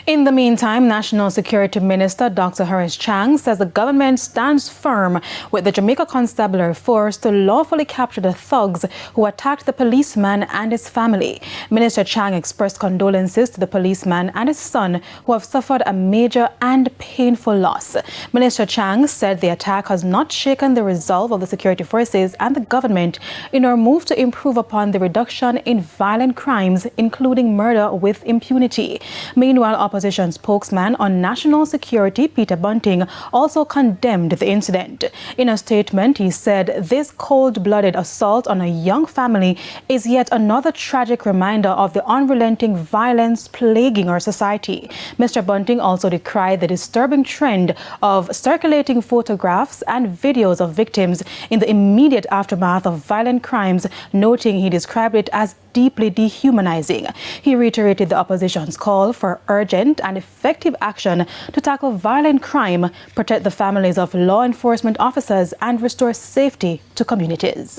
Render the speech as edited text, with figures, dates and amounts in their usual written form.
In the meantime, National Security Minister Dr. Horace Chang says the government stands firm with the Jamaica Constabulary Force to lawfully capture the thugs who attacked the policeman and his family. Minister Chang expressed condolences to the policeman and his son who have suffered a major and painful loss. Minister Chang said the attack has not shaken the resolve of the security forces and the government in our move to improve upon the reduction in violent crimes, including murder, with impunity. Meanwhile, opposition spokesman on national security Peter Bunting also condemned the incident. In a statement, he said this cold-blooded assault on a young family is yet another tragic reminder of the unrelenting violence plaguing our society. Mr. Bunting also decried the disturbing trend of circulating photographs and videos of victims in the immediate aftermath of violent crimes, noting he described it as deeply dehumanizing. He reiterated the opposition's call for urgent and effective action to tackle violent crime, protect the families of law enforcement officers, and restore safety to communities.